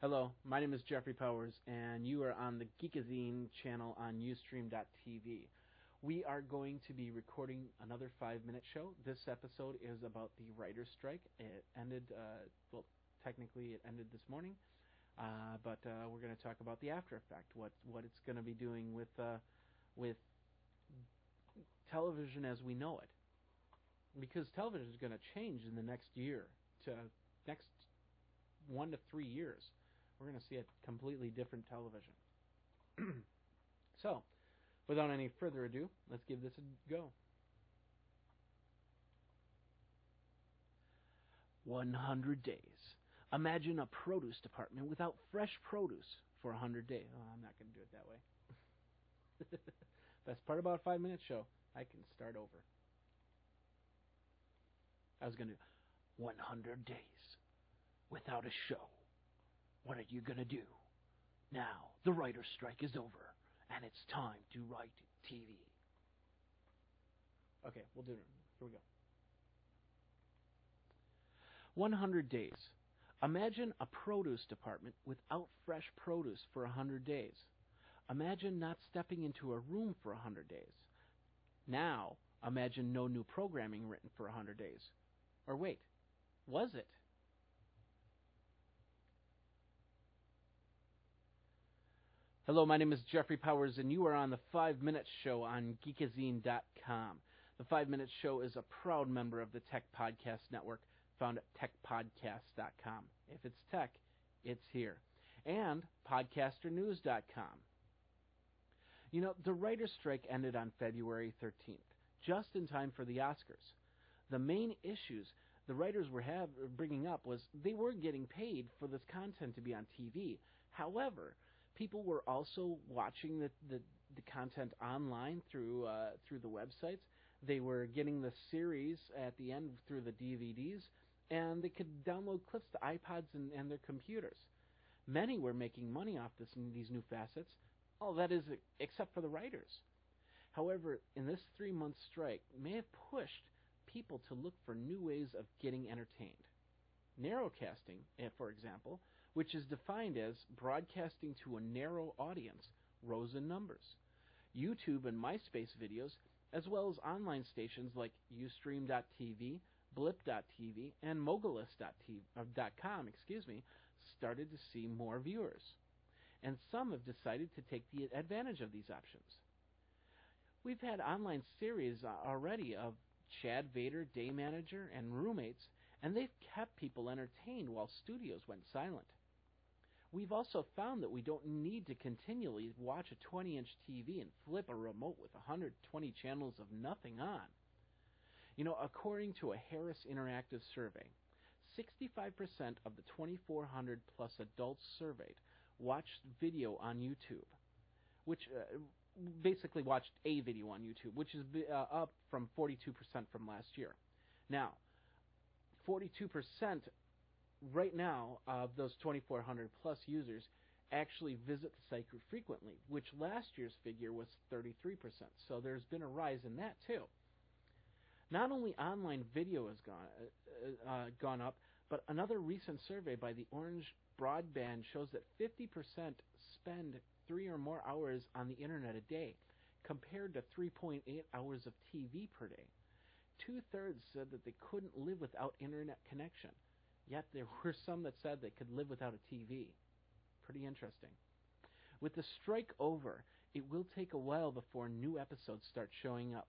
Hello, my name is Jeffrey Powers, and you are on the Geekazine channel on Ustream.tv. We are going to be recording another 5-minute show. This episode is about the writer's strike. It ended, technically it ended this morning, but we're going to talk about the after effect, what it's going to be doing with television as we know it. Because television is going to change in the next year, next 1 to 3 years. We're going to see a completely different television. So, without any further ado, let's give this a go. 100 days. Imagine a produce department without fresh produce for 100 days. Oh, I'm not going to do it that way. Best part about a 5-minute show, I can start over. I was going to do 100 days without a show. What are you going to do? Now, the writer's strike is over, and it's time to write TV. Okay, we'll do it. Here we go. 100 days. Imagine a produce department without fresh produce for 100 days. Imagine not stepping into a room for 100 days. Now, imagine no new programming written for 100 days. Or wait, was it? Hello, my name is Jeffrey Powers, and you are on the 5-Minute Show on Geekazine.com. The 5-Minute Show is a proud member of the Tech Podcast Network, found at techpodcast.com. If it's tech, it's here. And podcasternews.com. You know, the writer's strike ended on February 13th, just in time for the Oscars. The main issues the writers were bringing up was they were getting paid for this content to be on TV. However, people were also watching the content online through the websites. They were getting the series at the end through the DVDs, and they could download clips to iPods and their computers. Many were making money off these new facets. All that is, except for the writers. However, in this 3-month strike, may have pushed people to look for new ways of getting entertained. Narrowcasting, for example, which is defined as broadcasting to a narrow audience, rose in numbers. YouTube and MySpace videos, as well as online stations like Ustream.tv, Blip.tv, and Mogulus.com, started to see more viewers. And some have decided to take the advantage of these options. We've had online series already of Chad Vader, Day Manager, and Roommates, and they've kept people entertained while studios went silent. We've also found that we don't need to continually watch a 20-inch TV and flip a remote with 120 channels of nothing on. You know, according to a Harris Interactive survey, 65% of the 2,400 plus adults surveyed watched video on YouTube, which basically watched a video on YouTube, which is up from 42% from last year. Now, 42% right now of those 2,400 plus users actually visit the site frequently, which last year's figure was 33%. So there's been a rise in that too. Not only online video has gone up, but another recent survey by the Orange Broadband shows that 50% spend 3 or more hours on the internet a day, compared to 3.8 hours of TV per day. 2/3 said that they couldn't live without internet connection, yet there were some that said they could live without a TV. Pretty interesting. With the strike over, it will take a while before new episodes start showing up.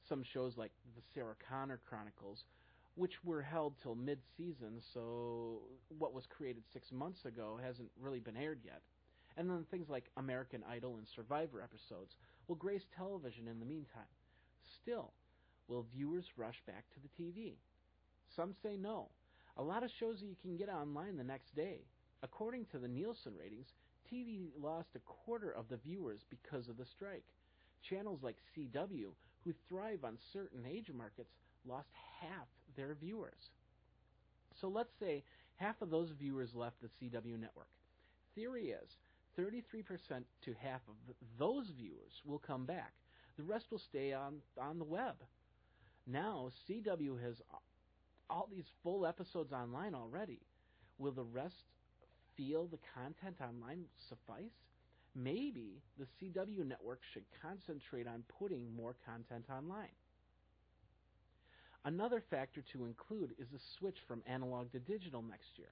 Some shows like the Sarah Connor Chronicles, which were held till mid-season, so what was created 6 months ago hasn't really been aired yet. And then things like American Idol and Survivor episodes will grace television in the meantime. Still, will viewers rush back to the TV? Some say no. A lot of shows that you can get online the next day. According to the Nielsen ratings, TV lost a quarter of the viewers because of the strike. Channels like CW, who thrive on certain age markets, lost half their viewers. So let's say half of those viewers left the CW network. Theory is 33% to half of those viewers will come back. The rest will stay on the web. Now, CW has all these full episodes online already. Will the rest feel the content online suffice? Maybe the CW network should concentrate on putting more content online. Another factor to include is the switch from analog to digital next year.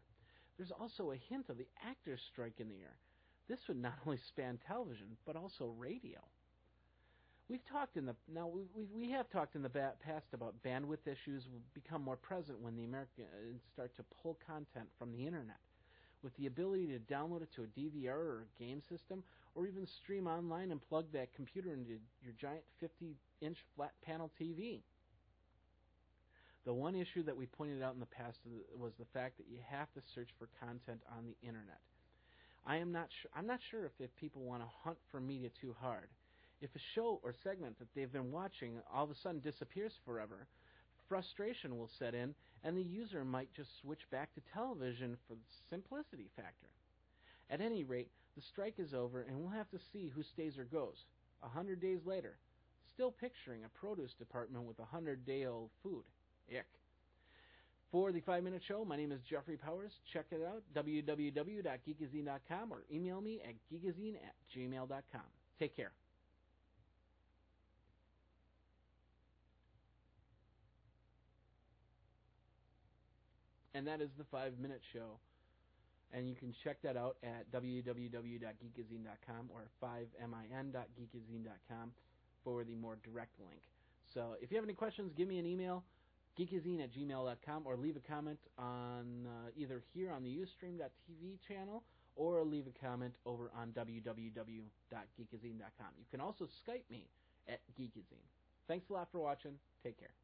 There's also a hint of the actors' strike in the air. This would not only span television, but also radio. We have talked in the past about bandwidth issues will become more present when the Americans start to pull content from the internet. With the ability to download it to a DVR or a game system, or even stream online and plug that computer into your giant 50-inch flat panel TV. The one issue that we pointed out in the past was the fact that you have to search for content on the internet. I'm not sure if people want to hunt for media too hard. If a show or segment that they've been watching all of a sudden disappears forever, frustration will set in, and the user might just switch back to television for the simplicity factor. At any rate, the strike is over, and we'll have to see who stays or goes. 100 days later, still picturing a produce department with 100-day-old food. Ick. For the 5-Minute Show, my name is Jeffrey Powers. Check it out, www.geekazine.com, or email me at geekazine@gmail.com. Take care. And that is the 5-Minute Show. And you can check that out at www.geekazine.com or 5min.geekazine.com for the more direct link. So if you have any questions, give me an email, geekazine@gmail.com, or leave a comment on either here on the Ustream.tv channel or leave a comment over on www.geekazine.com. You can also Skype me at Geekazine. Thanks a lot for watching. Take care.